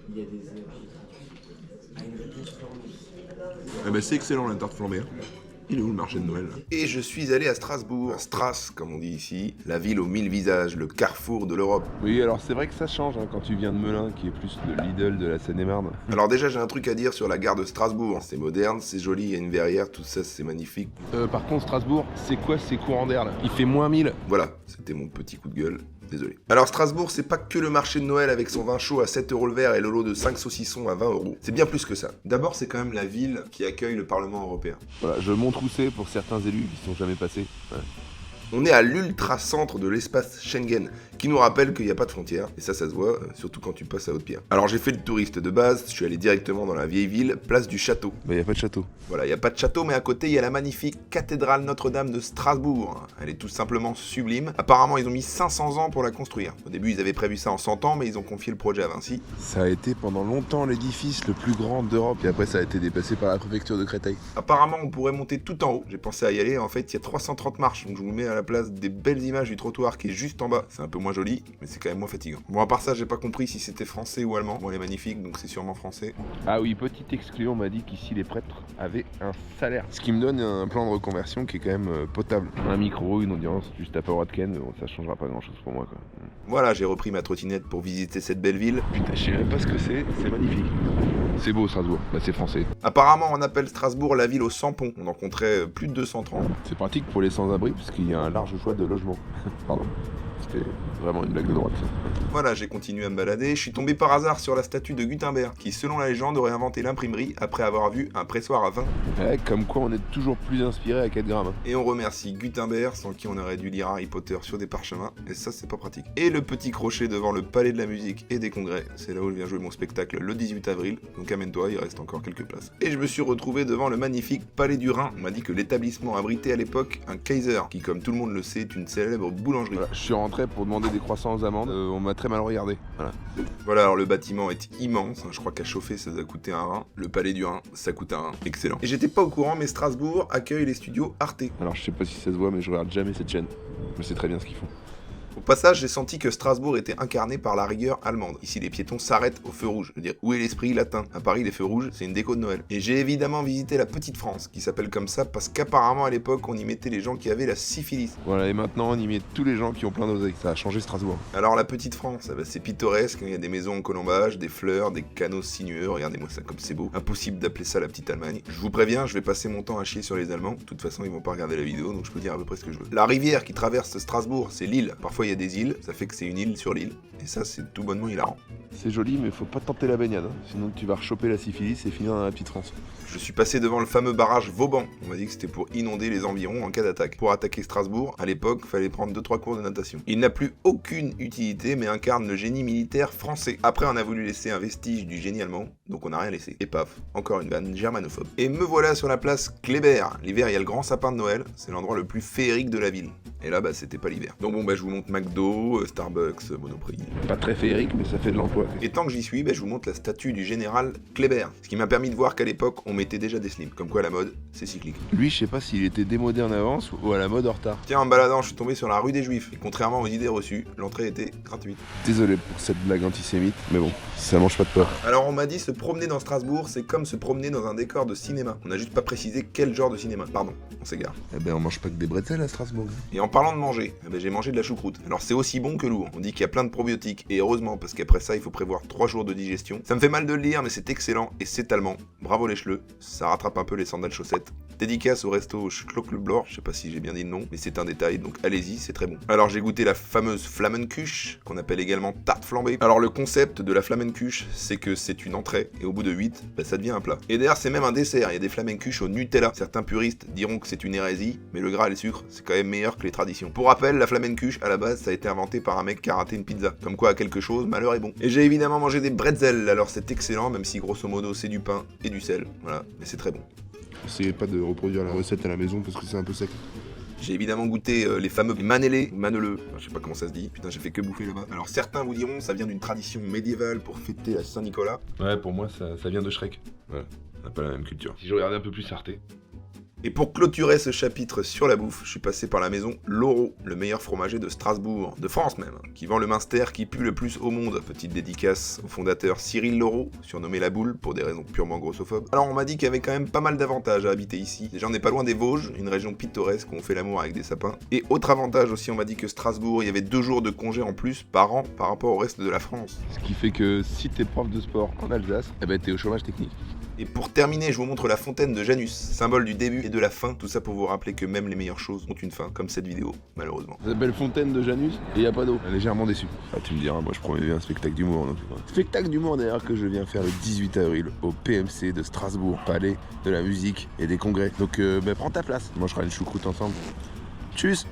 Il y a des erreurs. Ah, une réponse formée. Eh ben c'est excellent la tarte flambée. Il est où le marché de Noël là? Et je suis allé à Strasbourg, à Stras comme on dit ici, la ville aux 1000 visages, le carrefour de l'Europe. Oui, alors c'est vrai que ça change quand tu viens de Melun, qui est plus le Lidl de la Seine-et-Marne. Alors déjà j'ai un truc à dire sur la gare de Strasbourg, c'est moderne, c'est joli, il y a une verrière, tout ça c'est magnifique. Par contre, Strasbourg, c'est quoi ces courants d'air là? Il fait moins 1000. Voilà, c'était mon petit coup de gueule. Désolé. Alors Strasbourg, c'est pas que le marché de Noël avec son vin chaud à 7 € le verre et le lot de 5 saucissons à 20 €. C'est bien plus que ça. D'abord, c'est quand même la ville qui accueille le Parlement européen. Voilà, je montre où c'est pour certains élus qui sont jamais passés. Ouais. On est à l'ultra-centre de l'espace Schengen, qui nous rappelle qu'il n'y a pas de frontières, et ça se voit, surtout quand tu passes à Haute-Pierre. Alors j'ai fait le touriste de base, je suis allé directement dans la vieille ville, place du château. Bah y a pas de château. Voilà, il n'y a pas de château, mais à côté, il y a la magnifique cathédrale Notre-Dame de Strasbourg. Elle est tout simplement sublime. Apparemment, ils ont mis 500 ans pour la construire. Au début, ils avaient prévu ça en 100 ans, mais ils ont confié le projet à Vinci. Ça a été pendant longtemps l'édifice le plus grand d'Europe, et après ça a été dépassé par la préfecture de Créteil. Apparemment, on pourrait monter tout en haut. J'ai pensé à y aller, en fait, il y a 330 marches, donc je vous mets à la place des belles images du trottoir qui est juste en bas. C'est un peu moins joli, mais c'est quand même moins fatigant. Bon, à part ça, j'ai pas compris si c'était français ou allemand. Bon, elle est magnifique, donc c'est sûrement français. Ah oui, petit exclu, on m'a dit qu'ici les prêtres avaient un salaire. Ce qui me donne un plan de reconversion qui est quand même potable. Un micro, une audience, juste à Power Ken, bon, ça changera pas grand chose pour moi quoi. Voilà, j'ai repris ma trottinette pour visiter cette belle ville. Putain, je sais même pas ce que c'est magnifique. C'est beau Strasbourg, bah c'est français. Apparemment, on appelle Strasbourg la ville aux 100 ponts. On en compterait plus de 230. C'est pratique pour les sans-abri parce qu'il y a un large choix de logements. Pardon. C'était vraiment une blague de droite. Voilà, j'ai continué à me balader, je suis tombé par hasard sur la statue de Gutenberg, qui selon la légende aurait inventé l'imprimerie après avoir vu un pressoir à vin. Ouais, comme quoi on est toujours plus inspiré à 4 grammes. Et on remercie Gutenberg, sans qui on aurait dû lire Harry Potter sur des parchemins, et ça c'est pas pratique. Et le petit crochet devant le Palais de la Musique et des Congrès, c'est là où je viens jouer mon spectacle le 18 avril, donc amène-toi, il reste encore quelques places. Et je me suis retrouvé devant le magnifique Palais du Rhin. On m'a dit que l'établissement abritait à l'époque un Kaiser, qui comme tout le monde le sait est une célèbre boulangerie. Voilà, je suis rentré pour demander des croissants aux amandes, on m'a très mal regardé. Voilà, alors le bâtiment est immense, je crois qu'à chauffer ça doit coûter un rein. Le Palais du Rhin, ça coûte un rein. Excellent. Et j'étais pas au courant, mais Strasbourg accueille les studios Arte. Alors je sais pas si ça se voit, mais je regarde jamais cette chaîne. Je sais très bien ce qu'ils font. Au passage, j'ai senti que Strasbourg était incarné par la rigueur allemande. Ici, les piétons s'arrêtent au feu rouge. Je veux dire, où est l'esprit latin? À Paris, les feux rouges, c'est une déco de Noël. Et j'ai évidemment visité la Petite France, qui s'appelle comme ça parce qu'apparemment, à l'époque, on y mettait les gens qui avaient la syphilis. Voilà, et maintenant on y met tous les gens qui ont plein d'oseille. Ça a changé Strasbourg. Alors, la Petite France, c'est pittoresque, il y a des maisons en colombage, des fleurs, des canaux sinueux, regardez-moi ça comme c'est beau. Impossible d'appeler ça la petite Allemagne. Je vous préviens, je vais passer mon temps à chier sur les Allemands. De toute façon, ils vont pas regarder la vidéo, donc je peux dire à peu près ce que je veux. La rivière qui traverse Strasbourg, c'est l'île. Parfois, il y a des îles, ça fait que c'est une île sur l'île. Et ça, c'est tout bonnement hilarant. C'est joli, mais faut pas tenter la baignade, sinon tu vas rechoper la syphilis et finir dans la petite France. Je suis passé devant le fameux barrage Vauban. On m'a dit que c'était pour inonder les environs en cas d'attaque. Pour attaquer Strasbourg, à l'époque, fallait prendre 2-3 cours de natation. Il n'a plus aucune utilité, mais incarne le génie militaire français. Après, on a voulu laisser un vestige du génie allemand, donc on n'a rien laissé. Et paf, encore une vanne germanophobe. Et me voilà sur la place Kléber. L'hiver, il y a le grand sapin de Noël. C'est l'endroit le plus féerique de la ville. Et là, c'était pas l'hiver. Donc bon, je vous montre McDo, Starbucks, Monoprix. Pas très féerique, mais ça fait de l'emploi. Et tant que j'y suis, je vous montre la statue du général Kléber. Ce qui m'a permis de voir qu'à l'époque, on mettait déjà des slims. Comme quoi la mode, c'est cyclique. Lui, je sais pas s'il était démodé en avance ou à la mode en retard. Tiens, en me baladant, je suis tombé sur la rue des Juifs. Et contrairement aux idées reçues, l'entrée était gratuite. Désolé pour cette blague antisémite, mais bon, ça mange pas de peur. Alors on m'a dit se promener dans Strasbourg, c'est comme se promener dans un décor de cinéma. On n'a juste pas précisé quel genre de cinéma. Pardon, on s'égare. Eh ben on mange pas que des bretzels à Strasbourg. Et en parlant de manger, j'ai mangé de la choucroute. Alors c'est aussi bon que lourd. On dit qu'il y a plein de probiotiques. Et heureusement, parce qu'après ça, il faut prévoir 3 jours de digestion. Ça me fait mal de le lire, mais c'est excellent et c'est allemand. Bravo les chleux. Ça rattrape un peu les sandales chaussettes. Dédicace au resto Schlockleblor, je sais pas si j'ai bien dit le nom, mais c'est un détail, donc allez-y, c'est très bon. Alors j'ai goûté la fameuse Flammenkuche, qu'on appelle également tarte flambée. Alors le concept de la Flammenkuche, c'est que c'est une entrée, et au bout de 8, ça devient un plat. Et d'ailleurs c'est même un dessert, il y a des Flammenkuches au Nutella. Certains puristes diront que c'est une hérésie, mais le gras et le sucre, c'est quand même meilleur que les traditions. Pour rappel, la Flammenkuche, à la base, ça a été inventé par un mec qui a raté une pizza. Comme quoi à quelque chose, malheur est bon. Et j'ai évidemment mangé des bretzels, alors c'est excellent, même si grosso modo c'est du pain et du sel. Voilà, mais c'est très bon. Essayez pas de reproduire la recette à la maison parce que c'est un peu sec. J'ai évidemment goûté les fameux manélés, maneleux, je sais pas comment ça se dit, putain j'ai fait que bouffer là-bas. Alors certains vous diront ça vient d'une tradition médiévale pour fêter la Saint-Nicolas. Ouais, pour moi ça vient de Shrek. Voilà, on n'a pas la même culture. Si je regardais un peu plus Arte. Et pour clôturer ce chapitre sur la bouffe, je suis passé par la maison Loro, le meilleur fromager de Strasbourg, de France même, qui vend le Münster qui pue le plus au monde. Petite dédicace au fondateur Cyril Loro, surnommé La Boule pour des raisons purement grossophobes. Alors on m'a dit qu'il y avait quand même pas mal d'avantages à habiter ici. Déjà on n'est pas loin des Vosges, une région pittoresque où on fait l'amour avec des sapins. Et autre avantage aussi, on m'a dit que Strasbourg, il y avait 2 jours de congé en plus par an par rapport au reste de la France. Ce qui fait que si t'es prof de sport en Alsace, eh ben t'es au chômage technique. Et pour terminer, je vous montre la fontaine de Janus, symbole du début et de la fin, tout ça pour vous rappeler que même les meilleures choses ont une fin, comme cette vidéo, malheureusement. Ça s'appelle Fontaine de Janus et y a pas d'eau. Légèrement déçu. Ah, tu me diras, moi je promets bien un spectacle d'humour. Donc, spectacle d'humour d'ailleurs que je viens faire le 18 avril au PMC de Strasbourg, palais de la musique et des congrès. Donc prends ta place, on mangera une choucroute ensemble. Tchuss.